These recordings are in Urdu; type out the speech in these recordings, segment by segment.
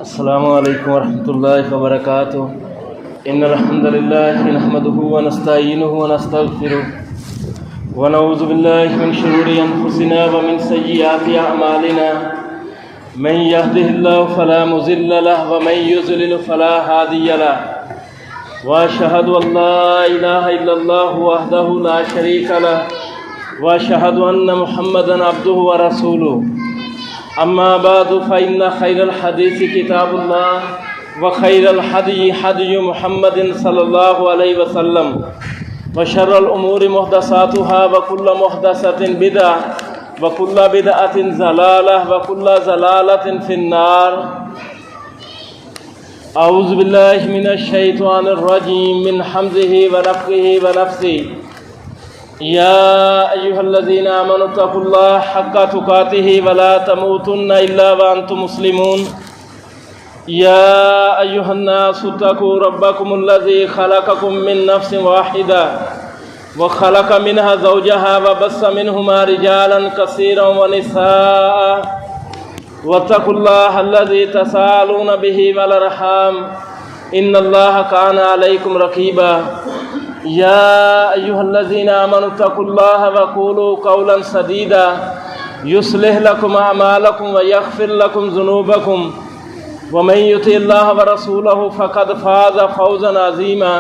السلام علیکم ورحمۃ اللہ وبرکاتہ ان الحمد للہ نحمده ونستعینه ونستغفره ونعوذ باللہ من شرور انفسنا ومن سیئات اعمالنا من يهده الله فلا مضل له ومن يضلل فلا هادي له واشهد ان لا اله الا الله وحده لا شريك له واشهد ان محمدا عبده ورسوله اما بعد فإن خير الحديث كتاب الله وخير الهدي هدي محمد صلى الله عليه وسلم وشر الأمور محدثاتها وكل محدثة بدعة وكل بدعة ضلالة وكل ضلالة في النار. أعوذ بالله من الشيطان الرجيم من حمزه ونفخه ونفثه. يا أيها الذين آمنوا اتقوا الله حق تقاته ولا تموتن إلا وأنتم مسلمون. يا أيها الناس اتقوا ربكم الذي خلقكم من نفس واحدة وخلق منها زوجها وبث منهما رجالا كثيرا ونساء واتقوا الله الذي تساءلون به والأرحام إن الله كان عليكم رقيبا. يا أيها الذين آمنوا اتقوا الله وقولوا قولا سديدا يصلح لكم أعمالكم ويغفر لكم ذنوبكم ومن يطع الله ورسوله فقد فاز فوزا عظيما.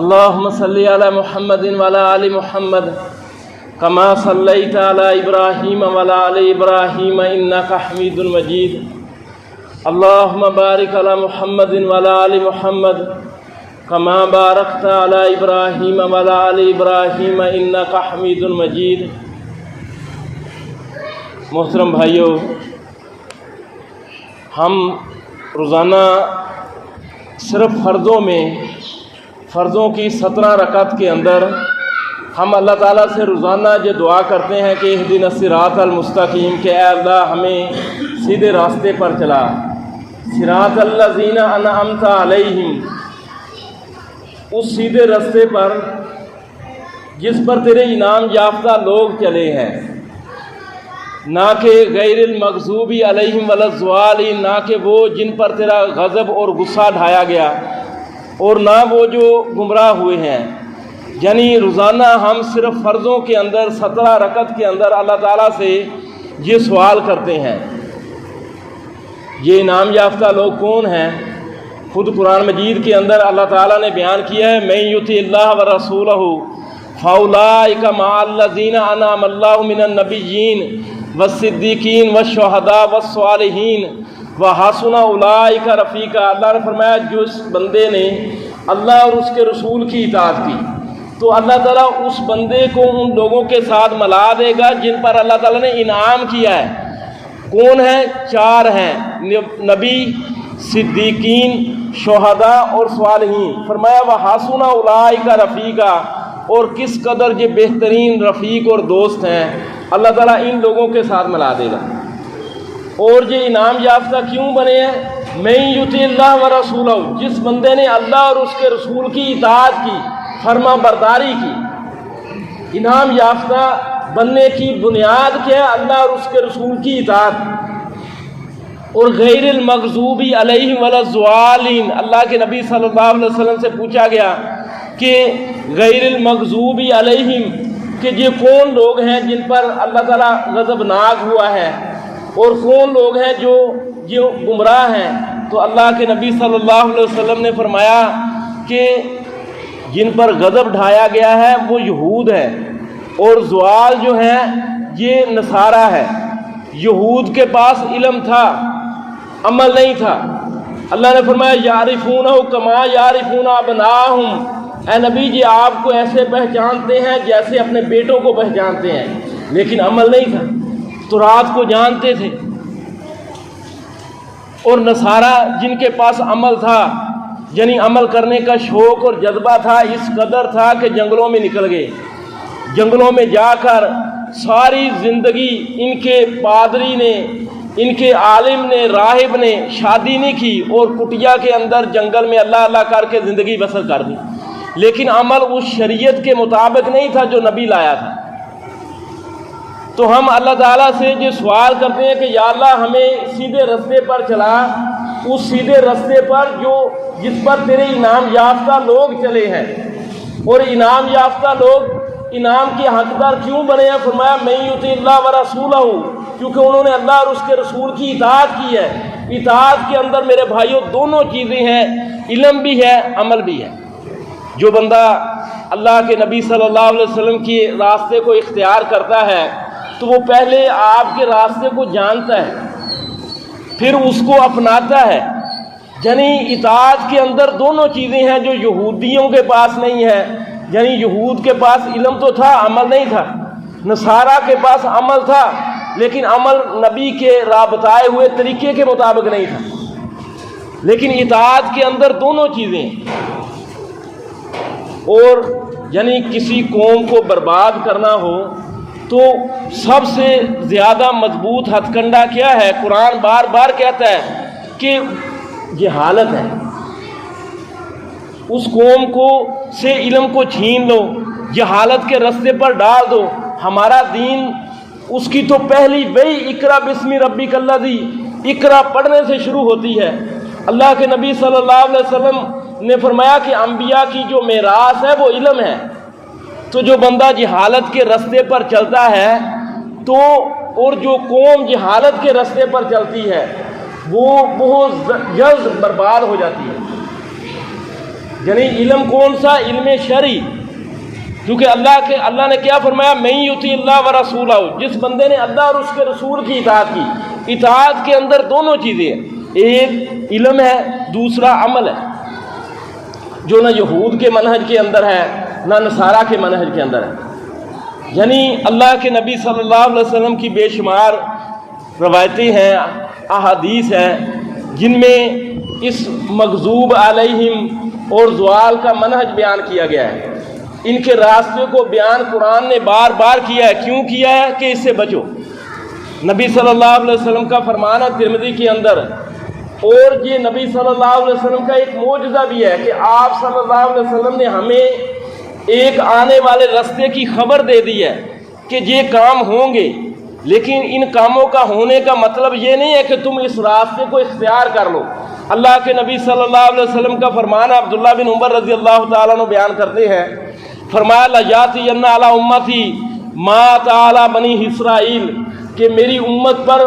اللهم صل على محمد وعلى آل محمد كما صليت على إبراهيم وعلى آل إبراهيم إنك حميد مجيد. اللهم بارك على محمد وعلى آل محمد كما باركت على إبراهيم وعلى آل إبراهيم إنك حميد مجيد. محترم بھائیو، ہم روزانہ صرف فرضوں کی 17 رکعت کے اندر ہم اللہ تعالیٰ سے روزانہ یہ دعا کرتے ہیں کہ اہدنا الصراط المستقیم، کہ اے اللہ ہمیں سیدھے راستے پر چلا. صراط الذین انعمت علیہم، اس سیدھے راستے پر جس پر تیرے انعام یافتہ لوگ چلے ہیں، نہ کہ غیر المغضوب علیہم ولا الضالین، نہ کہ وہ جن پر تیرا غضب اور غصہ ڈھایا گیا، اور نہ وہ جو گمراہ ہوئے ہیں. یعنی روزانہ ہم صرف فرضوں کے اندر 17 رکعت کے اندر اللہ تعالیٰ سے یہ سوال کرتے ہیں. یہ انعام یافتہ لوگ کون ہیں؟ خود قرآن مجید کے اندر اللہ تعالیٰ نے بیان کیا ہے، من یطع اللہ ورسولہ فاولئک مع الذین انعم اللہ من النبیین والصدیقین والشہداء والصالحین وحسن اولئک رفیقا. اللہ نے فرمایا جس بندے نے اللہ اور اس کے رسول کی اطاعت کی تو اللہ تعالیٰ اس بندے کو ان لوگوں کے ساتھ ملا دے گا جن پر اللہ تعالیٰ نے انعام کیا ہے. کون ہیں؟ 4 ہیں، نبی، صدیقین، شہداء اور صالحین. فرمایا وحسن اولئک رفیقا، اور کس قدر یہ بہترین رفیق اور دوست ہیں، اللہ تعالیٰ ان لوگوں کے ساتھ ملا دے گا. اور یہ انعام یافتہ کیوں بنے ہیں؟ من یطع اللہ ورسولہ، جس بندے نے اللہ اور اس کے رسول کی اطاعت کی، فرما برداری کی. انعام یافتہ بننے کی بنیاد کیا ہے؟ اللہ اور اس کے رسول کی اطاعت. اور غیر المغضوب علیہم ولا الضالین، اللہ کے نبی صلی اللہ علیہ وسلم سے پوچھا گیا کہ غیر المغضوب علیہم، کہ یہ کون لوگ ہیں جن پر اللہ تعالیٰ غضبناک ہوا ہے، اور کون لوگ ہیں جو گمراہ ہیں؟ تو اللہ کے نبی صلی اللہ علیہ وسلم نے فرمایا کہ جن پر غضب ڈھایا گیا ہے وہ یہود ہے، اور زوال جو ہے یہ نصارہ ہے. یہود کے پاس علم تھا، عمل نہیں تھا. اللہ نے فرمایا یعرفونہ کما یعرفون ابناءہم، اے نبی جی آپ کو ایسے پہچانتے ہیں جیسے اپنے بیٹوں کو پہچانتے ہیں، لیکن عمل نہیں تھا. تورات کو جانتے تھے. اور نصارہ جن کے پاس عمل تھا، یعنی عمل کرنے کا شوق اور جذبہ تھا، اس قدر تھا کہ جنگلوں میں نکل گئے. جنگلوں میں جا کر ساری زندگی ان کے پادری نے، ان کے عالم نے، راہب نے شادی نہیں کی، اور کٹیا کے اندر جنگل میں اللہ اللہ کر کے زندگی بسر کر دی. لیکن عمل اس شریعت کے مطابق نہیں تھا جو نبی لایا تھا. تو ہم اللہ تعالیٰ سے یہ سوال کرتے ہیں کہ یا اللہ ہمیں سیدھے رستے پر چلا، اس سیدھے رستے پر جس پر تیرے انعام یافتہ لوگ چلے ہیں۔ اور انعام یافتہ لوگ انعام کے حقدار کیوں بنے ہیں؟ فرمایا من یطع اللہ ورسولہ، کیونکہ انہوں نے اللہ اور اس کے رسول کی اطاعت کی ہے۔ اطاعت کے اندر میرے بھائیوں دونوں چیزیں ہیں، علم بھی ہے، عمل بھی ہے۔ جو بندہ اللہ کے نبی صلی اللہ علیہ وسلم کے راستے کو اختیار کرتا ہے تو وہ پہلے آپ کے راستے کو جانتا ہے، پھر اس کو اپناتا ہے۔ یعنی اطاعت کے اندر دونوں چیزیں ہیں جو یہودیوں کے پاس نہیں ہے۔ یعنی یہود کے پاس علم تو تھا، عمل نہیں تھا۔ نصارہ کے پاس عمل تھا، لیکن عمل نبی کے بتائے ہوئے طریقے کے مطابق نہیں تھا۔ لیکن اطاعت کے اندر دونوں چیزیں، اور یعنی کسی قوم کو برباد کرنا ہو تو سب سے زیادہ مضبوط ہتھ کنڈا کیا ہے؟ قرآن بار بار کہتا ہے کہ جہالت ہے۔ اس قوم کو سے علم کو چھین لو، جہالت کے رستے پر ڈال دو۔ ہمارا دین اس کی تو پہلی وہی اقرا بسم ربک الذی، اقرا پڑھنے سے شروع ہوتی ہے۔ اللہ کے نبی صلی اللہ علیہ وسلم نے فرمایا کہ انبیاء کی جو میراث ہے وہ علم ہے۔ تو جو بندہ جہالت کے رستے پر چلتا ہے تو اور جو قوم جہالت کے رستے پر چلتی ہے وہ بہت جلد برباد ہو جاتی ہے۔ یعنی علم کون سا؟ علم شرعی، کیونکہ اللہ نے کیا فرمایا؟ من یطع اللہ ورسولہ، جس بندے نے اللہ اور اس کے رسول کی اطاعت کی۔ اطاعت کے اندر دونوں چیزیں ہیں، ایک علم ہے، دوسرا عمل ہے، جو نہ یہود کے منہج کے اندر ہے نہ نصارہ کے منہج کے اندر ہے۔ یعنی اللہ کے نبی صلی اللہ علیہ وسلم کی بے شمار روایتیں ہیں، احادیث ہیں، جن میں اس مغضوب علیہم اور زوال کا منہج بیان کیا گیا ہے۔ ان کے راستے کو بیان قرآن نے بار بار کیا ہے۔ کیوں کیا ہے؟ کہ اس سے بچو۔ نبی صلی اللہ علیہ وسلم کا فرمان ہے ترمذی کے اندر، اور یہ نبی صلی اللہ علیہ وسلم کا ایک معجزہ بھی ہے کہ آپ صلی اللہ علیہ وسلم نے ہمیں ایک آنے والے راستے کی خبر دے دی ہے کہ یہ کام ہوں گے، لیکن ان کاموں کا ہونے کا مطلب یہ نہیں ہے کہ تم اس راستے کو اختیار کر لو۔ اللہ کے نبی صلی اللہ علیہ وسلم کا فرمان عبداللہ بن عمر رضی اللہ تعالیٰ عنہ بیان کرتے ہیں، فرمایا لَیَأْتِیَنَّ عَلیٰ أُمَّتِی مَا أَتَىٰ عَلیٰ بَنِی اسرائیل، کہ میری امت پر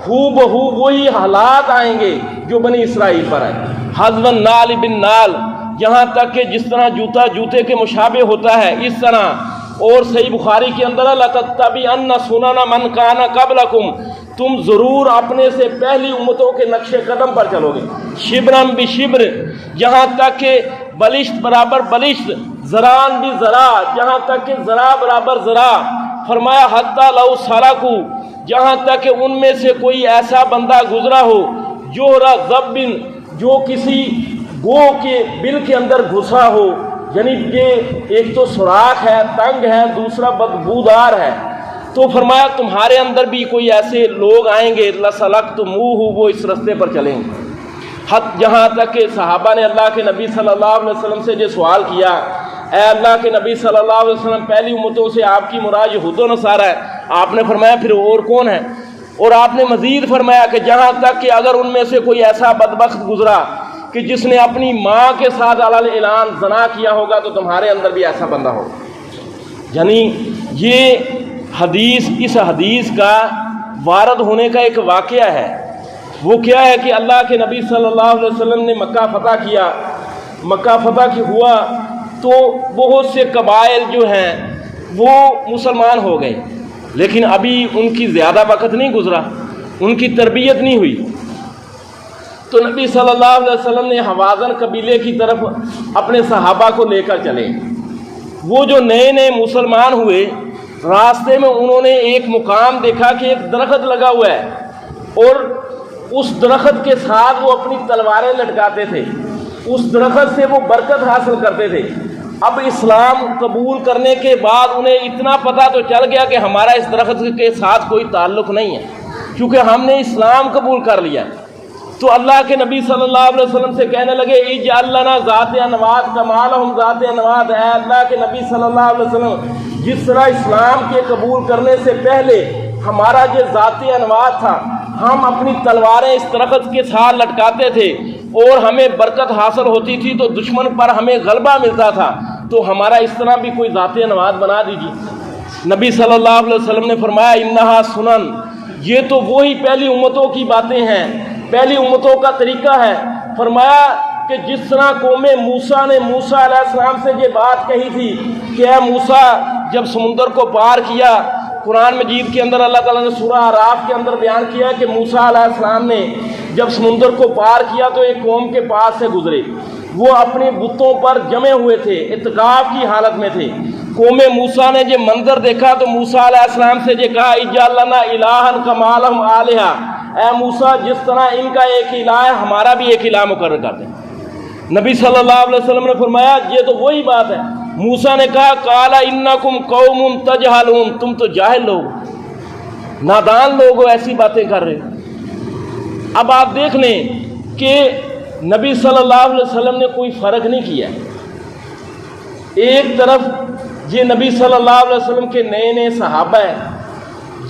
ہو بہو وہی حالات آئیں گے جو بنی اسرائیل پر آئے۔ حَذْوَ النَّعْلِ بِالنَّعْلِ، یہاں تک کہ جس طرح جوتا جوتے کے مشابہ ہوتا ہے اس طرح۔ اور صحیح بخاری کے اندر لَتَتَّبِعَنَّ سُنَنَ مَنْ كَانَ قَبْلَكُمْ، تم ضرور اپنے سے پہلی امتوں کے نقش قدم پر چلو گے۔ شبرن بشبر، یہاں تک کہ بلشت برابر بلشت، ذران بھی ذرا، جہاں تک کہ ذرا برابر ذرا۔ فرمایا حتیٰ لو سلکوا، جہاں تک کہ ان میں سے کوئی ایسا بندہ گزرا ہو جوہرا ضبن، جو کسی گو کے بل کے اندر گھسا ہو۔ یعنی یہ ایک تو سوراخ ہے، تنگ ہے، دوسرا بدبودار ہے۔ تو فرمایا تمہارے اندر بھی کوئی ایسے لوگ آئیں گے لَسَلَکْتُمُوهُ، وہ اس رستے پر چلیں گے۔ جہاں تک کہ صحابہ نے اللہ کے نبی صلی اللہ علیہ وسلم سے یہ سوال کیا، اے اللہ کے نبی صلی اللہ علیہ وسلم، پہلی امتوں سے آپ کی مراد یہود و نصارہ ہے۔ آپ نے فرمایا پھر اور کون ہے؟ اور آپ نے مزید فرمایا کہ جہاں تک کہ اگر ان میں سے کوئی ایسا بدبخت گزرا کہ جس نے اپنی ماں کے ساتھ علی اعلان زنا کیا ہوگا تو تمہارے اندر بھی ایسا بندہ ہو۔ یعنی یہ حدیث، اس حدیث کا وارد ہونے کا ایک واقعہ ہے۔ وہ کیا ہے کہ اللہ کے نبی صلی اللہ علیہ وسلم نے مکہ فتح کیا۔ مکہ فتح ہوا تو بہت سے قبائل جو ہیں وہ مسلمان ہو گئے، لیکن ابھی ان کی زیادہ وقت نہیں گزرا، ان کی تربیت نہیں ہوئی۔ تو نبی صلی اللہ علیہ وسلم نے حوازن قبیلے کی طرف اپنے صحابہ کو لے کر چلے۔ وہ جو نئے نئے مسلمان ہوئے، راستے میں انہوں نے ایک مقام دیکھا کہ ایک درخت لگا ہوا ہے، اور اس درخت کے ساتھ وہ اپنی تلواریں لٹکاتے تھے، اس درخت سے وہ برکت حاصل کرتے تھے۔ اب اسلام قبول کرنے کے بعد انہیں اتنا پتہ تو چل گیا کہ ہمارا اس درخت کے ساتھ کوئی تعلق نہیں ہے، کیونکہ ہم نے اسلام قبول کر لیا۔ تو اللہ کے نبی صلی اللہ علیہ وسلم سے کہنے لگے اجعل لنا ذات انوات کما لہم ذات انوات، اے اللہ کے نبی صلی اللہ علیہ وسلم، جس طرح اسلام کے قبول کرنے سے پہلے ہمارا جو ذاتی انوار تھا، ہم اپنی تلواریں اس درخت کے ساتھ لٹکاتے تھے اور ہمیں برکت حاصل ہوتی تھی تو دشمن پر ہمیں غلبہ ملتا تھا، تو ہمارا اس طرح بھی کوئی ذاتی انوار بنا دیجیے۔ نبی صلی اللہ علیہ وسلم نے فرمایا انہا سنن، یہ تو وہی پہلی امتوں کی باتیں ہیں، پہلی امتوں کا طریقہ ہے۔ فرمایا کہ جس طرح قوم موسیٰ نے موسیٰ علیہ السلام سے یہ بات کہی تھی کہ اے موسیٰ، جب سمندر کو پار کیا، قرآن مجید کے اندر اللہ تعالیٰ نے سورہ اعراف کے اندر بیان کیا کہ موسیٰ علیہ السلام نے جب سمندر کو پار کیا تو ایک قوم کے پاس سے گزرے، وہ اپنے بتوں پر جمے ہوئے تھے، اعتکاف کی حالت میں تھے۔ قوم موسیٰ نے یہ منظر دیکھا تو موسیٰ علیہ السلام سے یہ کہا اجعل لنا الہا کما لہم آلہہ، اے موسیٰ جس طرح ان کا ایک الہ ہے ہمارا بھی ایک الہ مقرر کر دیں۔ نبی صلی اللہ علیہ وسلم نے فرمایا یہ تو وہی بات ہے۔ موسیٰ نے کہا قال انکم قوم تجہلون، تم تو جاہل لوگ، نادان لوگ ہو، ایسی باتیں کر رہے ہو۔ اب آپ دیکھ لیں کہ نبی صلی اللہ علیہ وسلم نے کوئی فرق نہیں کیا۔ ایک طرف یہ نبی صلی اللہ علیہ وسلم کے نئے نئے صحابہ ہیں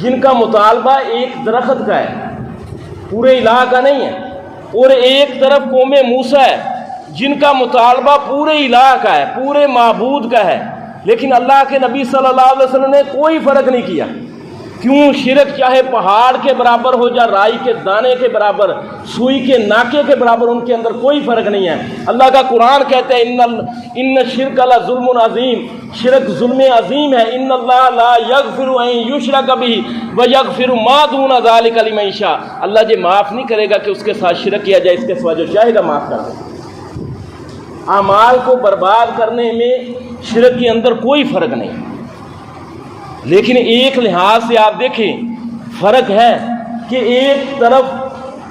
جن کا مطالبہ ایک درخت کا ہے، پورے الہ کا نہیں ہے، اور ایک طرف قوم موسیٰ ہے جن کا مطالبہ پورے الہ کا ہے، پورے معبود کا ہے، لیکن اللہ کے نبی صلی اللہ علیہ وسلم نے کوئی فرق نہیں کیا۔ کیوں؟ شرک چاہے پہاڑ کے برابر ہو یا رائی کے دانے کے برابر، سوئی کے ناکے کے برابر، ان کے اندر کوئی فرق نہیں ہے۔ اللہ کا قرآن کہتے ہیں ان شرک لظلم عظیم، شرک ظلم عظیم ہے۔ ان اللہ لا یغفر ان یشرک بہ ویغفر ما دون ذلک لمن یشاء، اللہ یہ معاف نہیں کرے گا کہ اس کے ساتھ شرک کیا جائے، اس کے سوا جو چاہے گا معاف کر دے۔ اعمال کو برباد کرنے میں شرک کے اندر کوئی فرق نہیں، لیکن ایک لحاظ سے آپ دیکھیں فرق ہے کہ ایک طرف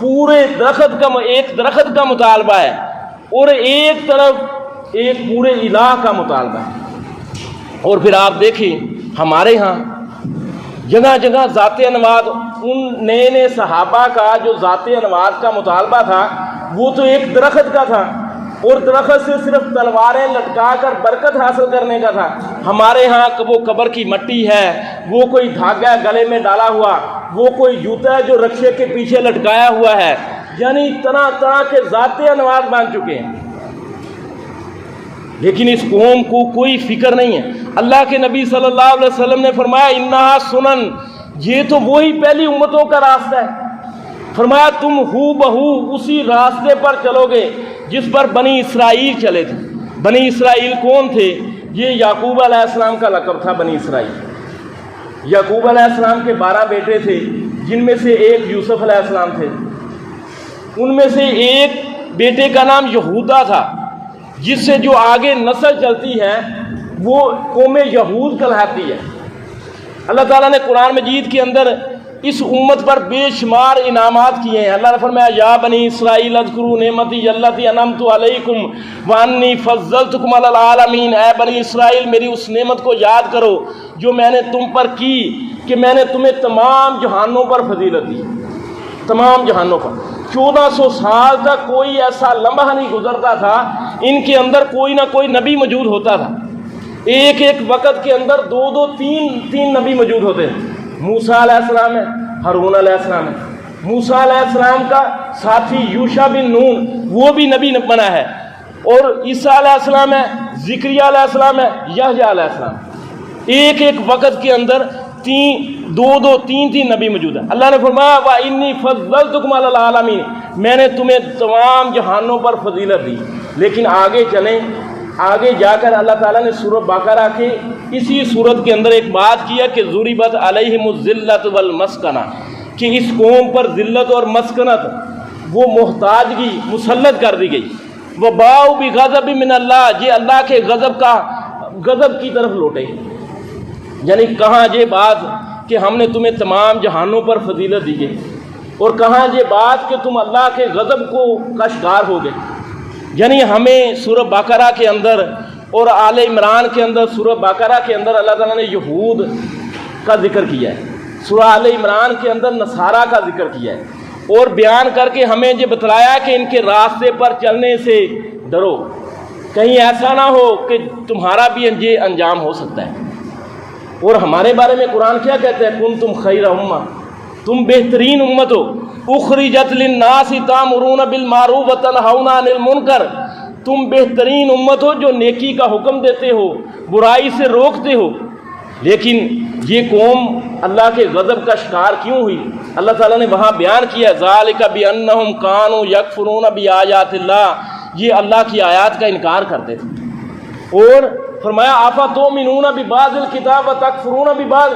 پورے درخت کا مطالبہ ہے اور ایک طرف ایک پورے الہ کا مطالبہ ہے۔ اور پھر آپ دیکھیں ہمارے ہاں جگہ جگہ ذات انوار، ان نئے نئے صحابہ کا جو ذات انوار کا مطالبہ تھا وہ تو ایک درخت کا تھا، اور درخت سے صرف تلواریں لٹکا کر برکت حاصل کرنے کا تھا۔ ہمارے ہاں وہ قبر کی مٹی ہے، وہ کوئی دھاگا گلے میں ڈالا ہوا، وہ کوئی جوتا ہے جو رکشے کے پیچھے لٹکایا ہوا ہے، یعنی طرح طرح کے ذاتی انوار بن چکے ہیں، لیکن اس قوم کو کوئی فکر نہیں ہے۔ اللہ کے نبی صلی اللہ علیہ وسلم نے فرمایا انہا سنن، یہ تو وہی پہلی امتوں کا راستہ ہے۔ فرمایا تم ہو بہو اسی راستے پر چلو گے جس پر بنی اسرائیل چلے تھے۔ بنی اسرائیل کون تھے؟ یہ یعقوب علیہ السلام کا لقب تھا بنی اسرائیل۔ یعقوب علیہ السلام کے 12 بیٹے تھے، جن میں سے ایک یوسف علیہ السلام تھے۔ ان میں سے ایک بیٹے کا نام یہودا تھا، جس سے جو آگے نسل چلتی ہے وہ قوم یہود کہلاتی ہے۔ اللہ تعالیٰ نے قرآن مجید کے اندر اس امت پر بے شمار انعامات کیے ہیں۔ اللہ نے فرمایا یا بنی اسرائیل اذکروا نعمتی التی انعمت علیکم وانی فضلتکم علی العالمین، اے بنی اسرائیل میری اس نعمت کو یاد کرو جو میں نے تم پر کی کہ میں نے تمہیں تمام جہانوں پر فضیلت دی، تمام جہانوں پر۔ 1400 سال تک کوئی ایسا لمحہ نہیں گزرتا تھا ان کے اندر کوئی نہ کوئی نبی موجود ہوتا تھا۔ ایک ایک وقت کے اندر 2 3 نبی موجود ہوتے ہیں۔ موسیٰ علیہ السلام ہے، ہارون علیہ السلام ہے، موسیٰ علیہ السلام کا ساتھی یوشع بن نون وہ بھی نبی بنا ہے، اور عیسیٰ علیہ السلام ہے، زکریا علیہ السلام ہے، یحییٰ علیہ السلام۔ ایک ایک وقت کے اندر 3 نبی موجود ہیں۔ اللہ نے فرمایا وَإِنِّي فَضَّلْتُكُمْ عَلَى الْعَالَمِينَ، میں نے تمہیں تمام جہانوں پر فضیلت دی۔ لیکن آگے چلیں، آگے جا کر اللہ تعالیٰ نے سورۃ بقرہ کے اسی سورت کے اندر ایک بات کیا کہ ضُرِبَتْ عَلَيْهِمُ الذِّلَّةُ وَالْمَسْكَنَةُ، کہ اس قوم پر ذلت اور مسکنت، وہ محتاجگی مسلط کر دی گئی۔ وَبَاءُوا بِغَضَبٍ مِّنَ اللَّهِ، یہ اللہ کے غضب کی طرف لوٹے۔ یعنی کہاں یہ بات کہ ہم نے تمہیں تمام جہانوں پر فضیلت دی گئی، اور کہاں یہ بات کہ تم اللہ کے غضب کا شکار ہو گئے۔ یعنی ہمیں سورہ بقرہ کے اندر اور آل عمران کے اندر، سورہ بقرہ کے اندر اللہ تعالیٰ نے یہود کا ذکر کیا ہے، سورہ آل عمران کے اندر نصارہ کا ذکر کیا ہے، اور بیان کر کے ہمیں یہ بتلایا کہ ان کے راستے پر چلنے سے ڈرو، کہیں ایسا نہ ہو کہ تمہارا بھی یہ انجام ہو سکتا ہے۔ اور ہمارے بارے میں قرآن کیا کہتا ہے؟ کنتم خیر امہ، تم بہترین امت ہو، اخرجت للناس تامرون بالمعروف وتنہون عن المنکر، تم بہترین امت ہو جو نیکی کا حکم دیتے ہو، برائی سے روکتے ہو۔ لیکن یہ قوم اللہ کے غضب کا شکار کیوں ہوئی؟ اللہ تعالیٰ نے وہاں بیان کیا، ذالک بانہم کانوا یکفرون بآیات اللہ، یہ اللہ کی آیات کا انکار کرتے تھے۔ اور فرمایا افتؤمنون ببعض الکتاب وتکفرون ببعض،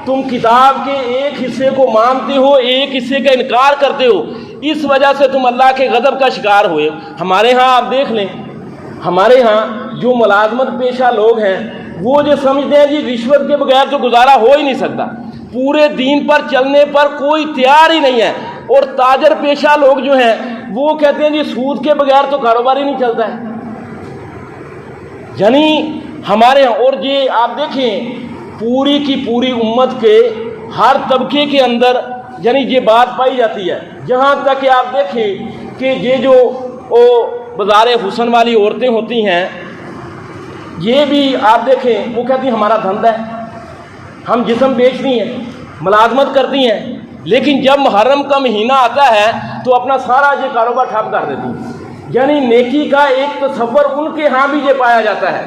تم کتاب کے ایک حصے کو مانتے ہو، ایک حصے کا انکار کرتے ہو، اس وجہ سے تم اللہ کے غضب کا شکار ہوئے۔ ہمارے ہاں آپ دیکھ لیں، ہمارے ہاں جو ملازمت پیشہ لوگ ہیں وہ جو سمجھتے ہیں جی رشوت کے بغیر تو گزارا ہو ہی نہیں سکتا، پورے دین پر چلنے پر کوئی تیار ہی نہیں ہے۔ اور تاجر پیشہ لوگ جو ہیں وہ کہتے ہیں جی سود کے بغیر تو کاروبار ہی نہیں چلتا ہے۔ یعنی ہمارے ہاں، اور یہ آپ دیکھیں پوری کی پوری امت کے ہر طبقے کے اندر یعنی یہ بات پائی جاتی ہے، جہاں تک کہ آپ دیکھیں کہ یہ جو بازار حسن والی عورتیں ہوتی ہیں، یہ بھی آپ دیکھیں وہ کہتی ہیں ہمارا دھندا ہے، ہم جسم بیچتی ہیں، ملازمت کرتی ہیں، لیکن جب محرم کا مہینہ آتا ہے تو اپنا سارا یہ کاروبار ٹھپ کر دیتی ہیں۔ یعنی نیکی کا ایک تصور ان کے ہاں بھی یہ پایا جاتا ہے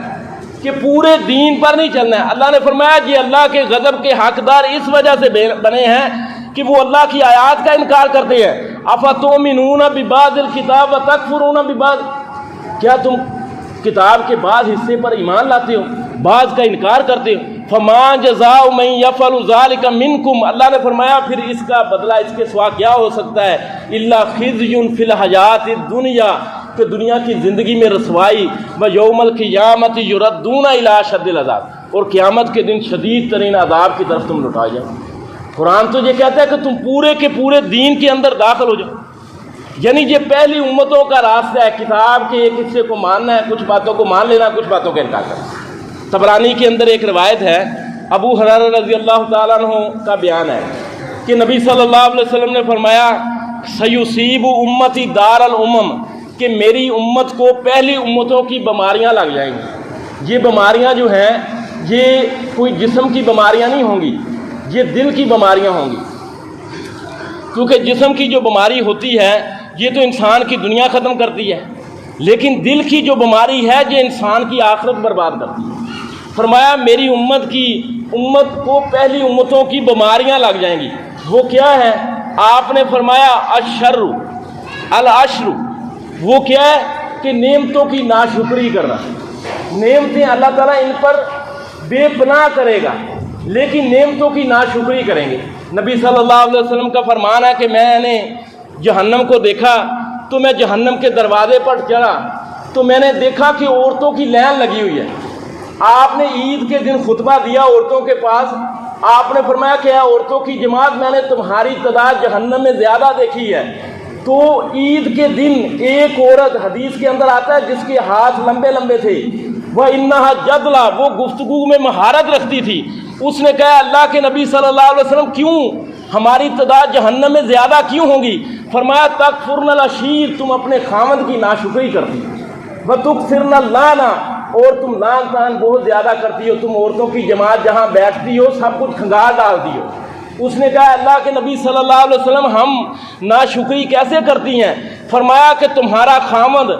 کہ پورے دین پر نہیں چلنا ہے۔ اللہ نے فرمایا یہ اللہ کے غضب کے حقدار اس وجہ سے بنے ہیں کہ وہ اللہ کی آیات کا انکار کرتے ہیں۔ افتؤمنون ببعض الکتاب وتکفرون ببعض، کیا تم کتاب کے بعض حصے پر ایمان لاتے ہو، بعض کا انکار کرتے ہو؟ فما جزاء من یفعل ذلک منکم، اللہ نے فرمایا پھر اس کا بدلہ اس کے سوا کیا ہو سکتا ہے؟ الا خزی فی الحیات الدنیا، کہ دنیا کی زندگی میں رسوائی، و یوم القیامت یردون الی اشد العذاب، اور قیامت کے دن شدید ترین عذاب کی طرف تم لٹائے جاؤ۔ قرآن تو یہ کہتا ہے کہ تم پورے کے پورے دین کے اندر داخل ہو جاؤ۔ یعنی یہ پہلی امتوں کا راستہ ہے، کتاب کے ایک حصے کو ماننا ہے، کچھ باتوں کو مان لینا، کچھ باتوں کا انکار کرنا۔ طبرانی کے اندر ایک روایت ہے، ابو ہریرہ رضی اللہ تعالیٰ عنہ کا بیان ہے کہ نبی صلی اللہ علیہ وسلم نے فرمایا سیصیب امتی دار الامم، کہ میری امت کو پہلی امتوں کی بیماریاں لگ جائیں گی۔ یہ بیماریاں جو ہیں یہ کوئی جسم کی بیماریاں نہیں ہوں گی، یہ دل کی بیماریاں ہوں گی، کیونکہ جسم کی جو بیماری ہوتی ہے یہ تو انسان کی دنیا ختم کرتی ہے، لیکن دل کی جو بیماری ہے یہ انسان کی آخرت برباد کرتی ہے۔ فرمایا میری امت کو پہلی امتوں کی بیماریاں لگ جائیں گی۔ وہ کیا ہے؟ آپ نے فرمایا العشر، وہ کیا ہے کہ نعمتوں کی ناشکری کرنا۔ نعمتیں اللہ تعالیٰ ان پر بے پناہ کرے گا، لیکن نعمتوں کی ناشکری کریں گے۔ نبی صلی اللہ علیہ وسلم کا فرمان ہے کہ میں نے جہنم کو دیکھا تو میں جہنم کے دروازے پر چڑھا تو میں نے دیکھا کہ عورتوں کی لائن لگی ہوئی ہے۔ آپ نے عید کے دن خطبہ دیا عورتوں کے پاس، آپ نے فرمایا کہ عورتوں کی جماعت میں نے تمہاری تعداد جہنم میں زیادہ دیکھی ہے۔ تو عید کے دن ایک عورت حدیث کے اندر آتا ہے جس کے ہاتھ لمبے لمبے تھے، وہ انہا جدلا، وہ گفتگو میں مہارت رکھتی تھی۔ اس نے کہا اللہ کے نبی صلی اللہ علیہ وسلم کیوں ہماری تعداد جہنم میں زیادہ کیوں ہوگی؟ فرمایا تکفرن العشیر، تم اپنے خاوند کی ناشکری کرتی ہو، وتکثرن اللانا، اور تم لعن طعن بہت زیادہ کرتی ہو، تم عورتوں کی جماعت جہاں بیٹھتی ہو سب کچھ کھنگال ڈالتی ہو۔ اس نے کہا اللہ کے نبی صلی اللہ علیہ وسلم ہم ناشکری کیسے کرتی ہیں؟ فرمایا کہ تمہارا خاوند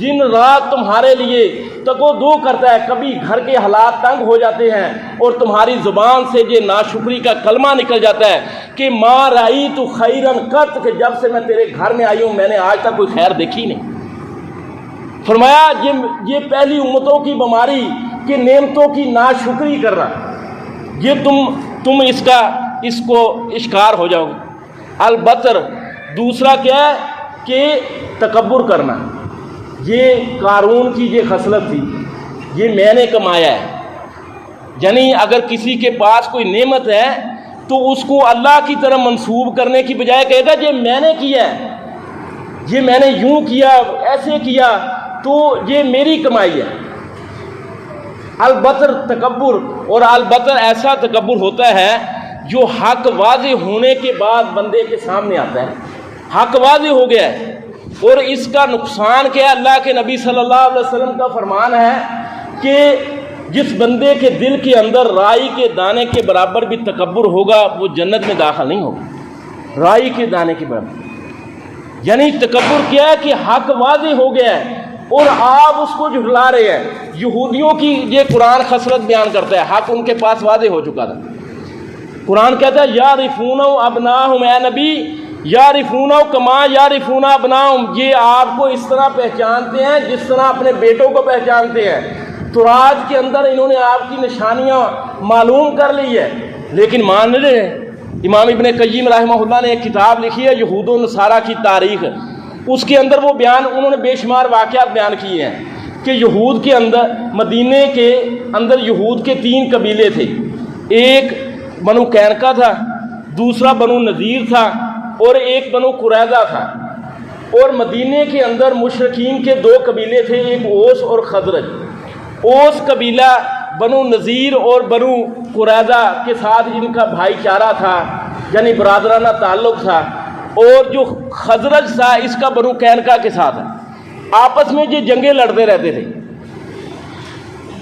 دن رات تمہارے لیے تکو دو کرتا ہے، کبھی گھر کے حالات تنگ ہو جاتے ہیں اور تمہاری زبان سے یہ ناشکری کا کلمہ نکل جاتا ہے کہ ما رأیت خیرا قط، کہ جب سے میں تیرے گھر میں آئی ہوں میں نے آج تک کوئی خیر دیکھی نہیں۔ فرمایا یہ پہلی امتوں کی بیماری کہ نعمتوں کی ناشکری کرنا، یہ تم اس کو اشکار ہو جاؤ گے۔ البتر دوسرا کیا ہے کہ تکبر کرنا، یہ قارون کی یہ خصلت تھی، یہ میں نے کمایا ہے۔ یعنی اگر کسی کے پاس کوئی نعمت ہے تو اس کو اللہ کی طرف منسوب کرنے کی بجائے کہے گا یہ میں نے کیا ہے، یہ میں نے یوں کیا ایسے کیا تو یہ میری کمائی ہے۔ البتر تکبر، اور البتر ایسا تکبر ہوتا ہے جو حق واضح ہونے کے بعد بندے کے سامنے آتا ہے، حق واضح ہو گیا ہے اور اس کا نقصان کیا ہے؟ اللہ کے نبی صلی اللہ علیہ وسلم کا فرمان ہے کہ جس بندے کے دل کے اندر رائی کے دانے کے برابر بھی تکبر ہوگا وہ جنت میں داخل نہیں ہوگا، رائی کے دانے کے برابر۔ یعنی تکبر کیا ہے کہ حق واضح ہو گیا ہے اور آپ اس کو جھٹلا رہے ہیں۔ یہودیوں کی یہ قرآن خصلت بیان کرتا ہے، حق ان کے پاس واضح ہو چکا تھا۔ قرآن کہتا ہے یعرفون ابناہم، اے نبی یعرفون کما یعرفون ابناہم، یہ آپ کو اس طرح پہچانتے ہیں جس طرح اپنے بیٹوں کو پہچانتے ہیں۔ تورات کے اندر انہوں نے آپ کی نشانیاں معلوم کر لی ہے لیکن مان نہیں رہے۔ امام ابن قیم رحمہ اللہ نے ایک کتاب لکھی ہے یہود و نصارہ کی تاریخ، اس کے اندر وہ بیان انہوں نے بے شمار واقعات بیان کیے ہیں کہ یہود کے اندر، مدینے کے اندر یہود کے 3 قبیلے تھے، ایک بنو قینقاع تھا، دوسرا بنو نذیر تھا اور ایک بنو قریظہ تھا۔ اور مدینے کے اندر مشرکین کے 2 قبیلے تھے، ایک اوس اور خزرج۔ اوس قبیلہ بنو نذیر اور بنو قریظہ کے ساتھ ان کا بھائی چارہ تھا، یعنی برادرانہ تعلق تھا، اور جو خزرج تھا اس کا بنو قینقاع کے ساتھ ہے۔ آپس میں یہ جنگیں لڑتے رہتے تھے،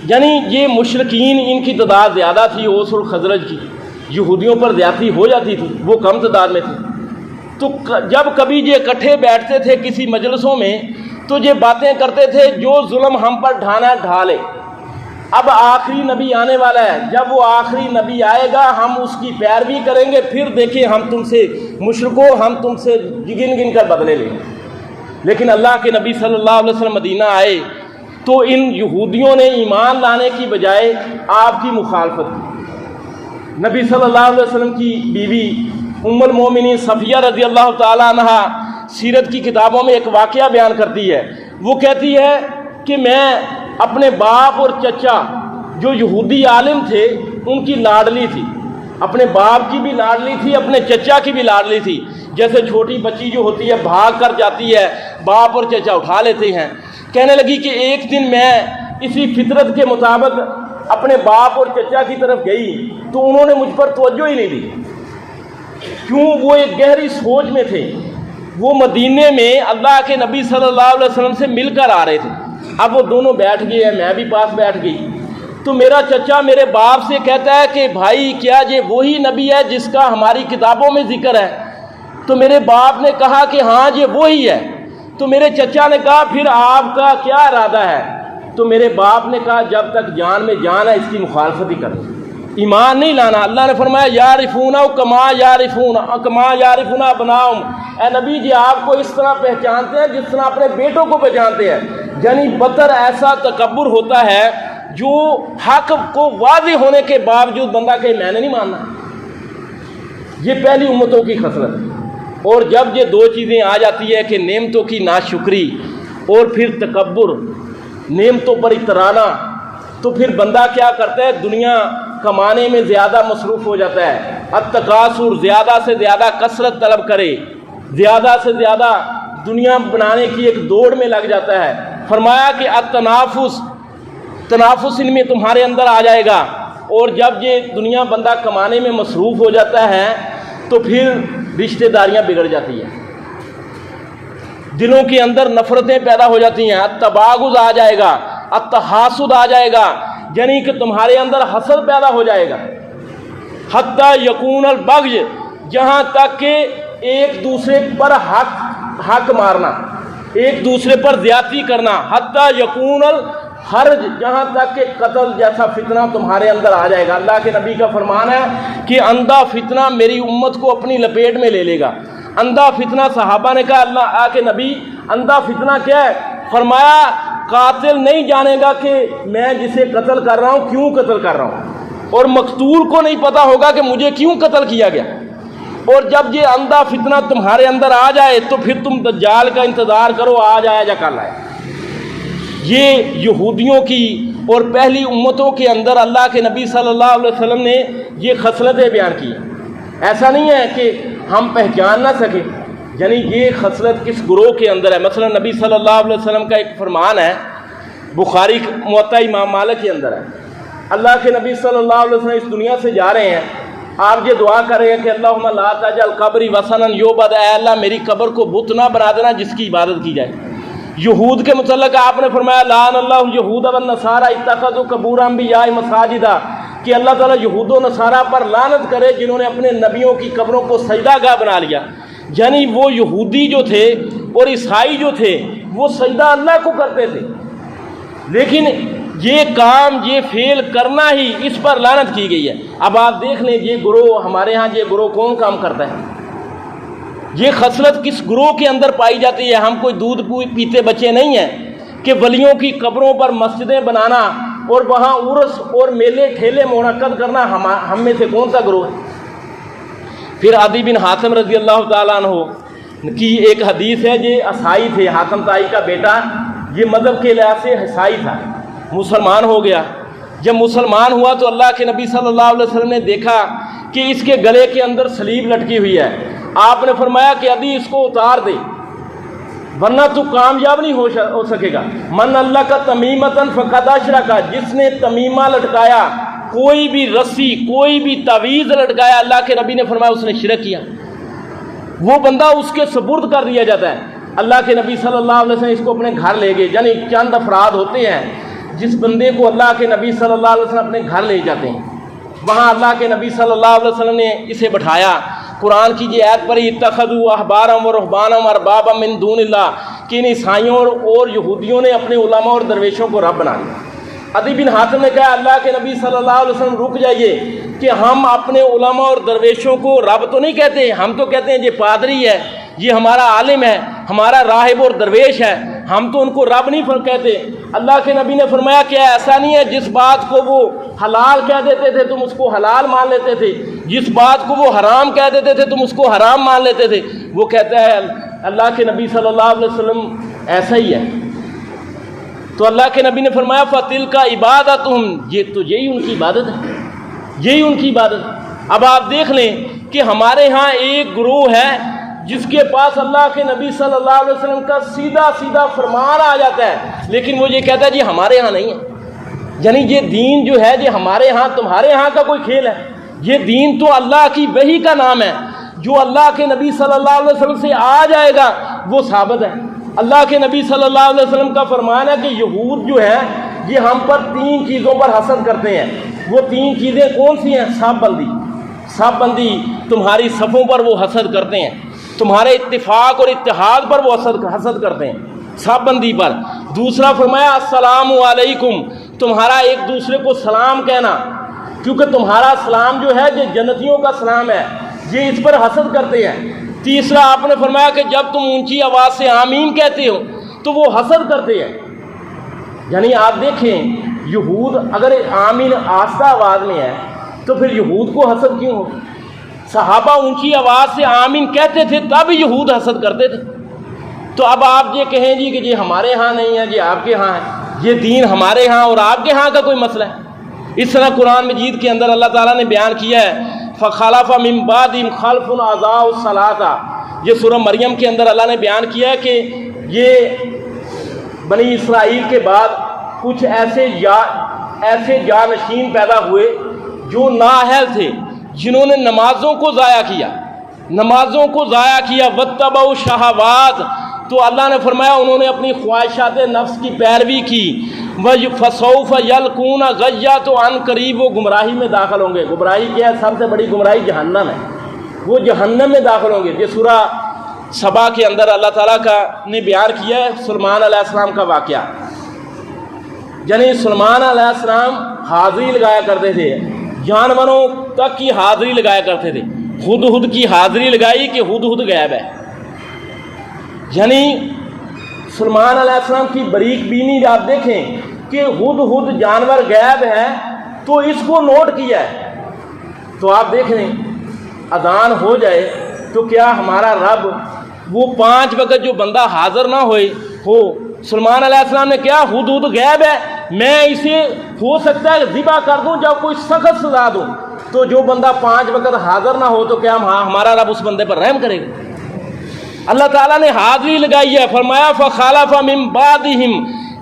یعنی یہ مشرکین ان کی تعداد زیادہ تھی اوس اور خزرج کی، یہودیوں پر زیادتی ہو جاتی تھی، وہ کم تعداد میں تھے۔ تو جب کبھی یہ اکٹھے بیٹھتے تھے کسی مجلسوں میں تو یہ باتیں کرتے تھے جو ظلم ہم پر ڈھانا ڈھا لے، اب آخری نبی آنے والا ہے، جب وہ آخری نبی آئے گا ہم اس کی پیروی کریں گے، پھر دیکھیں ہم تم سے مشرکو، ہم تم سے گن گن کر بدلے لیں گے۔ لیکن اللہ کے نبی صلی اللہ علیہ وسلم مدینہ آئے تو ان یہودیوں نے ایمان لانے کی بجائے آپ کی مخالفت کی۔ نبی صلی اللہ علیہ وسلم کی بیوی ام المومنین صفیہ رضی اللہ تعالی عنہ سیرت کی کتابوں میں ایک واقعہ بیان کرتی ہے، وہ کہتی ہے کہ میں اپنے باپ اور چچا جو یہودی عالم تھے ان کی لاڈلی تھی، اپنے باپ کی بھی لاڈلی تھی، اپنے چچا کی بھی لاڈلی تھی۔ جیسے چھوٹی بچی جو ہوتی ہے بھاگ کر جاتی ہے، باپ اور چچا اٹھا لیتے ہیں۔ کہنے لگی کہ ایک دن میں اسی فطرت کے مطابق اپنے باپ اور چچا کی طرف گئی تو انہوں نے مجھ پر توجہ ہی نہیں دی، کیوں؟ وہ ایک گہری سوچ میں تھے۔ وہ مدینے میں اللہ کے نبی صلی اللہ علیہ وسلم سے مل کر آ رہے تھے، اب وہ دونوں بیٹھ گئے ہیں، میں بھی پاس بیٹھ گئی تو میرا چچا میرے باپ سے کہتا ہے کہ بھائی کیا یہ وہی نبی ہے جس کا ہماری کتابوں میں ذکر ہے؟ تو میرے باپ نے کہا کہ ہاں یہ وہی ہے۔ تو میرے چچا نے کہا پھر آپ کا کیا ارادہ ہے؟ تو میرے باپ نے کہا جب تک جان میں جان ہے اس کی مخالفت ہی کرو، ایمان نہیں لانا۔ اللہ نے فرمایا یعرفون کما یعرفون ابناہم، اے نبی جی آپ کو اس طرح پہچانتے ہیں جس طرح اپنے بیٹوں کو پہچانتے ہیں۔ یعنی بدتر ایسا تکبر ہوتا ہے جو حق کو واضح ہونے کے باوجود بندہ کہ میں نے نہیں ماننا، یہ پہلی امتوں کی خصلت ہے۔ اور جب یہ 2 چیزیں آ جاتی ہے کہ نعمتوں کی ناشکری اور پھر تکبر، نعمتوں پر اترانا، تو پھر بندہ کیا کرتا ہے؟ دنیا کمانے میں زیادہ مصروف ہو جاتا ہے، التکاثر، زیادہ سے زیادہ کثرت طلب کرے، زیادہ سے زیادہ دنیا بنانے کی ایک دوڑ میں لگ جاتا ہے۔ فرمایا کہ تنافس ان میں تمہارے اندر آ جائے گا، اور جب یہ دنیا بندہ کمانے میں مصروف ہو جاتا ہے تو پھر رشتہ داریاں بگڑ جاتی ہیں، دلوں کے اندر نفرتیں پیدا ہو جاتی ہیں، التباغض آ جائے گا، التحاسد آ جائے گا، یعنی کہ تمہارے اندر حسد پیدا ہو جائے گا۔ حتی یکون البغی، جہاں تک کہ ایک دوسرے پر حق مارنا، ایک دوسرے پر زیادتی کرنا، حتی یکون الحرج، جہاں تک کہ قتل جیسا فتنہ تمہارے اندر آ جائے گا۔ اللہ کے نبی کا فرمان ہے کہ اندھا فتنہ میری امت کو اپنی لپیٹ میں لے لے گا۔ اندھا فتنہ، صحابہ نے کہا اللہ کے نبی اندھا فتنہ کیا ہے؟ فرمایا قاتل نہیں جانے گا کہ میں جسے قتل کر رہا ہوں کیوں قتل کر رہا ہوں، اور مقتول کو نہیں پتا ہوگا کہ مجھے کیوں قتل کیا گیا۔ اور جب یہ اندھا فتنہ تمہارے اندر آ جائے تو پھر تم دجال کا انتظار کرو، آج آیا یا کل آئے۔ یہ یہودیوں کی اور پہلی امتوں کے اندر اللہ کے نبی صلی اللہ علیہ وسلم نے یہ خصلتیں بیان کی۔ ایسا نہیں ہے کہ ہم پہچان نہ سکیں، یعنی یہ خصلت کس گروہ کے اندر ہے۔ مثلا نبی صلی اللہ علیہ وسلم کا ایک فرمان ہے، بخاری موطا امام مالک کے اندر ہے، اللہ کے نبی صلی اللہ علیہ وسلم اس دنیا سے جا رہے ہیں، آپ یہ دعا کر رہے ہیں کہ اللہم لا تجعل قبری وثنا یعبد، اے اللہ میری قبر کو بت نہ بنا دینا جس کی عبادت کی جائے۔ یہود کے متعلق آپ نے فرمایا لعن اللہ یہود والنصارى اتخذوا قبور انبیاء مساجدا، کہ اللہ تعالیٰ یہود و نصارہ پر لعنت کرے جنہوں نے اپنے نبیوں کی قبروں کو سجدہ گاہ بنا لیا۔ یعنی وہ یہودی جو تھے اور عیسائی جو تھے وہ سجدہ اللہ کو کرتے تھے، لیکن یہ کام یہ فعل کرنا ہی اس پر لعنت کی گئی ہے۔ اب آپ دیکھ لیں یہ گروہ ہمارے ہاں، یہ گروہ کون کام کرتا ہے؟ یہ خصلت کس گروہ کے اندر پائی جاتی ہے؟ ہم کوئی دودھ پیتے بچے نہیں ہیں کہ ولیوں کی قبروں پر مسجدیں بنانا اور وہاں عرس اور میلے ٹھیلے منعقد کرنا ہم میں سے کون سا گروہ ہے؟ پھر عدی بن حاتم رضی اللہ تعالیٰ عنہ کی ایک حدیث ہے، یہ عیسائی تھے، حاتم طائی کا بیٹا، یہ مذہب کے لحاظ سے عیسائی تھا، مسلمان ہو گیا۔ جب مسلمان ہوا تو اللہ کے نبی صلی اللہ علیہ وسلم نے دیکھا کہ اس کے گلے کے اندر صلیب لٹکی ہوئی ہے۔ آپ نے فرمایا کہ عدی اس کو اتار دے ورنہ تو کامیاب نہیں ہو سکے گا۔ من اللہ کا تمیمتن فقد اشرک، جس نے تمیمہ لٹکایا، کوئی بھی رسی کوئی بھی تعویذ لٹکایا، اللہ کے نبی نے فرمایا اس نے شرک کیا، وہ بندہ اس کے سپرد کر دیا جاتا ہے۔ اللہ کے نبی صلی اللہ علیہ وسلم اس کو اپنے گھر لے گئے، یعنی چند افراد ہوتے ہیں جس بندے کو اللہ کے نبی صلی اللہ علیہ وسلم اپنے گھر لے جاتے ہیں، وہاں اللہ کے نبی صلی اللہ علیہ وسلم نے اسے بٹھایا۔ قرآن کی یہ آیت پڑھی اتخذوا احبارهم ورهبانهم اربابا من دون اللہ، کہ ان عیسائیوں اور یہودیوں نے اپنے علماء اور درویشوں کو رب بنا لیا۔ عدی بن حاتم نے کہا اللہ کے نبی صلی اللہ علیہ وسلم رک جائیے، کہ ہم اپنے علماء اور درویشوں کو رب تو نہیں کہتے، ہم تو کہتے ہیں یہ پادری ہے، یہ ہمارا عالم ہے، ہمارا راہب اور درویش ہے، ہم تو ان کو رب نہیں کہتے۔ اللہ کے نبی نے فرمایا کہ ایسا نہیں ہے، جس بات کو وہ حلال کہہ دیتے تھے تم اس کو حلال مان لیتے تھے، جس بات کو وہ حرام کہہ دیتے تھے تم اس کو حرام مان لیتے تھے۔ وہ کہتا ہے اللہ کے نبی صلی اللہ علیہ وسلم ایسا ہی ہے۔ تو اللہ کے نبی نے فرمایا فَتِلْكَ عِبَادَتُهُمْ، یہ تو یہی ان کی عبادت ہے، یہی ان کی عبادت ہے۔ اب آپ دیکھ لیں کہ ہمارے ہاں ایک گروہ ہے جس کے پاس اللہ کے نبی صلی اللہ علیہ وسلم کا سیدھا سیدھا فرمان آ جاتا ہے، لیکن وہ یہ کہتا ہے جی ہمارے ہاں نہیں ہے۔ یعنی یہ دین جو ہے یہ ہمارے ہاں تمہارے ہاں کا کوئی کھیل ہے؟ یہ دین تو اللہ کی وحی کا نام ہے، جو اللہ کے نبی صلی اللہ علیہ وسلم سے آ جائے گا وہ ثابت ہے۔ اللہ کے نبی صلی اللہ علیہ وسلم کا فرمان ہے کہ یہود جو ہے یہ ہم پر 3 چیزوں پر حسد کرتے ہیں۔ وہ 3 چیزیں کون سی ہیں؟ صف بندی، صف بندی، تمہاری صفوں پر وہ حسد کرتے ہیں، تمہارے اتفاق اور اتحاد پر وہ حسد کرتے ہیں، صف بندی پر۔ دوسرا فرمایا السلام علیکم، تمہارا ایک دوسرے کو سلام کہنا، کیونکہ تمہارا سلام جو ہے یہ جنتیوں کا سلام ہے، یہ اس پر حسد کرتے ہیں۔ تیسرا آپ نے فرمایا کہ جب تم اونچی آواز سے آمین کہتے ہو تو وہ حسد کرتے ہیں۔ یعنی آپ دیکھیں یہود اگر آمین آہستہ آواز میں ہے تو پھر یہود کو حسد کیوں ہو؟ صحابہ اونچی آواز سے آمین کہتے تھے تب یہود حسد کرتے تھے۔ تو اب آپ یہ کہیں جی کہ یہ ہمارے ہاں نہیں ہے، یہ آپ کے ہاں ہے، یہ دین ہمارے ہاں اور آپ کے ہاں کا کوئی مسئلہ ہے؟ اس طرح قرآن مجید کے اندر اللہ تعالیٰ نے بیان کیا ہے فَخَلَفَ مِن بَعْدِهِمْ خَلْفٌ أَضَاعُوا الصَّلَاةَ، یہ سورہ مریم کے اندر اللہ نے بیان کیا ہے کہ یہ بنی اسرائیل کے بعد کچھ ایسے جانشین پیدا ہوئے جو نااہل تھے، جنہوں نے نمازوں کو ضائع کیا، نمازوں کو ضائع کیا، وَاتَّبَعُوا الشَّهَوَاتِ، تو اللہ نے فرمایا انہوں نے اپنی خواہشات نفس کی پیروی کی، فَسَوْفَ يَلْقُونَ غَيًّا، تو عن قریب وہ گمراہی میں داخل ہوں گے۔ گمراہی کیا ہے؟ سب سے بڑی گمراہی جہنم ہے، وہ جہنم میں داخل ہوں گے۔ یہ سورہ سبا کے اندر اللہ تعالیٰ نے بیان کیا ہے سلیمان علیہ السلام کا واقعہ۔ یعنی سلیمان علیہ السلام حاضری لگایا کرتے تھے، جانوروں تک کی حاضری لگایا کرتے تھے، ہدہد کی حاضری لگائی کہ ہدہد غائب ہے۔ یعنی سلیمان علیہ السلام کی باریک بینی آپ دیکھیں کہ ہدہد جانور غائب ہے تو اس کو نوٹ کیا ہے۔ تو آپ دیکھیں اذان ہو جائے تو کیا ہمارا رب وہ 5 وقت جو بندہ حاضر نہ ہو، سلیمان علیہ السلام نے کیا ہدہد غائب ہے، میں اسے ہو سکتا ہے ذبح کر دوں جب کوئی سخت سزا دوں، تو جو بندہ 5 وقت حاضر نہ ہو تو کیا ہمارا رب اس بندے پر رحم کرے گا؟ اللہ تعالیٰ نے حاضری لگائی ہے، فرمایا فَخَلَفَ مِن بَعْدِهِمْ،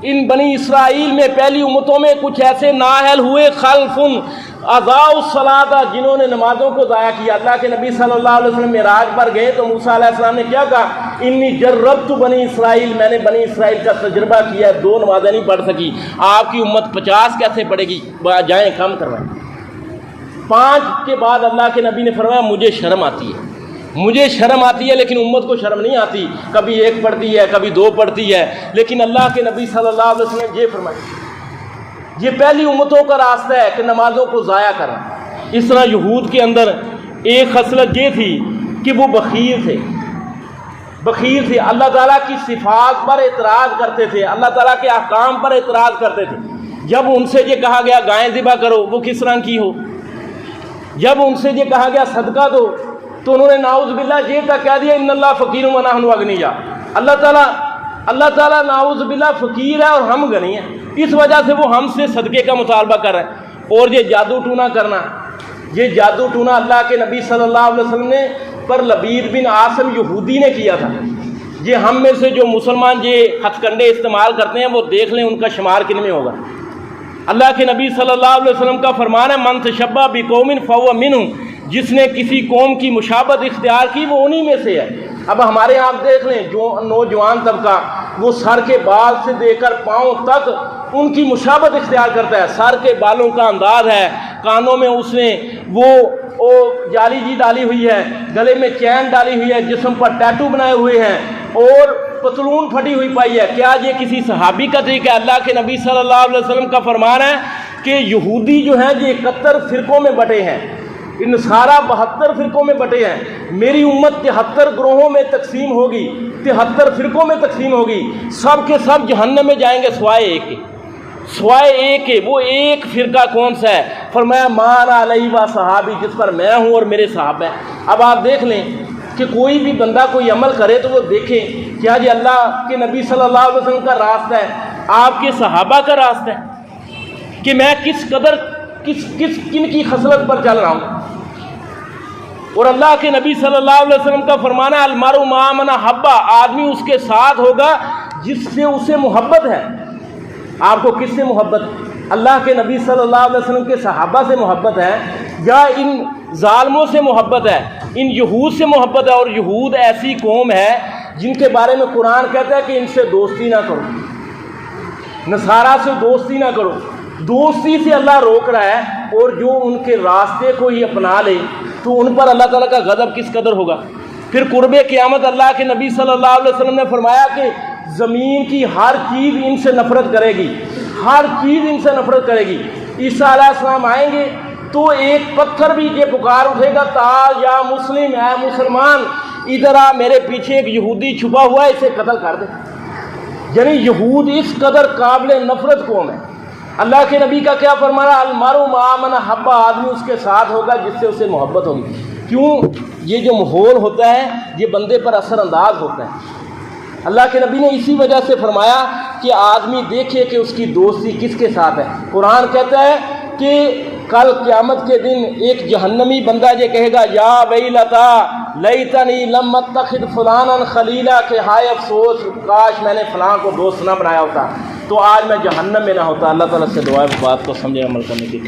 ان بنی اسرائیل میں پہلی امتوں میں کچھ ایسے نااہل ہوئے، خلفن اضاعوا الصلاۃ، جنہوں نے نمازوں کو ضائع کیا۔ اللہ کے نبی صلی اللہ علیہ وسلم معراج پر گئے تو موسیٰ علیہ السلام نے کیا کہا؟ انی جربت بنی اسرائیل، میں نے بنی اسرائیل کا تجربہ کیا، 2 نمازیں نہیں پڑھ سکی، آپ کی امت 50 کیسے پڑھے گی؟ جائیں کم کروائیں۔ 5 کے بعد اللہ کے نبی نے فرمایا مجھے شرم آتی ہے، مجھے شرم آتی ہے، لیکن امت کو شرم نہیں آتی، کبھی 1 پڑھتی ہے، کبھی 2 پڑھتی ہے، لیکن اللہ کے نبی صلی اللہ علیہ وسلم نے یہ فرمایا، یہ پہلی امتوں کا راستہ ہے کہ نمازوں کو ضائع کرنا۔ اس طرح یہود کے اندر ایک خصلت یہ تھی کہ وہ بخیل تھے، بخیل تھے، اللہ تعالیٰ کی صفات پر اعتراض کرتے تھے، اللہ تعالیٰ کے احکام پر اعتراض کرتے تھے۔ جب ان سے یہ کہا گیا گائیں ذبح کرو، وہ کس طرح کی ہو؟ جب ان سے یہ کہا گیا صدقہ دو، تو انہوں نے نعوذ باللہ یہ تک کہہ دیا ان اللہ فقیر و نحن اغنیاء، اللہ تعالیٰ نعوذ باللہ فقیر ہے اور ہم غنی ہیں، اس وجہ سے وہ ہم سے صدقے کا مطالبہ کر رہے ہیں۔ اور یہ جادو ٹونا کرنا، یہ جادو ٹونا اللہ کے نبی صلی اللہ علیہ وسلم نے پر لبید بن عاصم یہودی نے کیا تھا۔ یہ ہم میں سے جو مسلمان یہ ہتھ کنڈے استعمال کرتے ہیں وہ دیکھ لیں ان کا شمار کن میں ہوگا۔ اللہ کے نبی صلی اللہ علیہ وسلم کا فرمان ہے من تشبہ بقوم فہو منہم، جس نے کسی قوم کی مشابہت اختیار کی وہ انہی میں سے ہے۔ اب ہمارے یہاں آپ دیکھ لیں جو نوجوان طبقہ وہ سر کے بال سے دے کر پاؤں تک ان کی مشابہت اختیار کرتا ہے، سر کے بالوں کا انداز ہے، کانوں میں اس نے وہ جالی جی ڈالی ہوئی ہے، گلے میں چین ڈالی ہوئی ہے، جسم پر ٹیٹو بنائے ہوئے ہیں اور پتلون پھٹی ہوئی پائی ہے۔ کیا یہ کسی صحابی کا طریقہ ہے؟ اللہ کے نبی صلی اللہ علیہ وسلم کا فرمان ہے کہ یہودی جو ہیں یہ 71 فرقوں میں بٹے ہیں، نصارہ 72 فرقوں میں بٹے ہیں، میری امت 73 گروہوں میں تقسیم ہوگی، 73 فرقوں میں تقسیم ہوگی، سب کے سب جہنم میں جائیں گے سوائے ایک کے، سوائے ایک کے۔ وہ ایک فرقہ کون سا ہے؟ فرمایا مانا علیہ و صحابی، جس پر میں ہوں اور میرے صحابہ ہیں۔ اب آپ دیکھ لیں کہ کوئی بھی بندہ کوئی عمل کرے تو وہ دیکھیں کیا یہ اللہ کے نبی صلی اللہ علیہ وسلم کا راستہ ہے، آپ کے صحابہ کا راستہ ہے، کہ میں کس قدر کن کی خصلت پر چل رہا ہوں۔ اور اللہ کے نبی صلی اللہ علیہ وسلم کا فرمانا ہے المرء مع من احب، آدمی اس کے ساتھ ہوگا جس سے اسے محبت ہے۔ آپ کو کس سے محبت ہے؟ اللہ کے نبی صلی اللہ علیہ وسلم کے صحابہ سے محبت ہے یا ان ظالموں سے محبت ہے، ان یہود سے محبت ہے؟ اور یہود ایسی قوم ہے جن کے بارے میں قرآن کہتا ہے کہ ان سے دوستی نہ کرو، نصارہ سے دوستی نہ کرو، دوستی سے اللہ روک رہا ہے۔ اور جو ان کے راستے کو ہی اپنا لے تو ان پر اللہ تعالیٰ کا غضب کس قدر ہوگا۔ پھر قرب قیامت اللہ کے نبی صلی اللہ علیہ وسلم نے فرمایا کہ زمین کی ہر چیز ان سے نفرت کرے گی، ہر چیز ان سے نفرت کرے گی۔ عیسیٰ علیہ السلام آئیں گے تو ایک پتھر بھی یہ پکار اٹھے گا تعال یا مسلم، اے مسلمان ادھر آ، میرے پیچھے ایک یہودی چھپا ہوا ہے، اسے قتل کر دے۔ یعنی یہود اس قدر قابل نفرت قوم ہے۔ اللہ کے نبی کا کیا فرمانا؟ المرء مع من احب، آدمی اس کے ساتھ ہوگا جس سے اسے محبت ہوگی۔ کیوں؟ یہ جو ماحول ہوتا ہے یہ بندے پر اثر انداز ہوتا ہے۔ اللہ کے نبی نے اسی وجہ سے فرمایا کہ آدمی دیکھے کہ اس کی دوستی کس کے ساتھ ہے۔ قرآن کہتا ہے کہ کل قیامت کے دن ایک جہنمی بندہ یہ کہے گا یا ویلتا لیتنی لم اتخذ فلانا خلیلا، کہ ہائے افسوس کاش میں نے فلاں کو دوست نہ بنایا ہوتا تو آج میں جہنم میں نہ ہوتا۔ اللہ تعالیٰ سے دعا ہے بات کو سمجھے عمل کرنے کی۔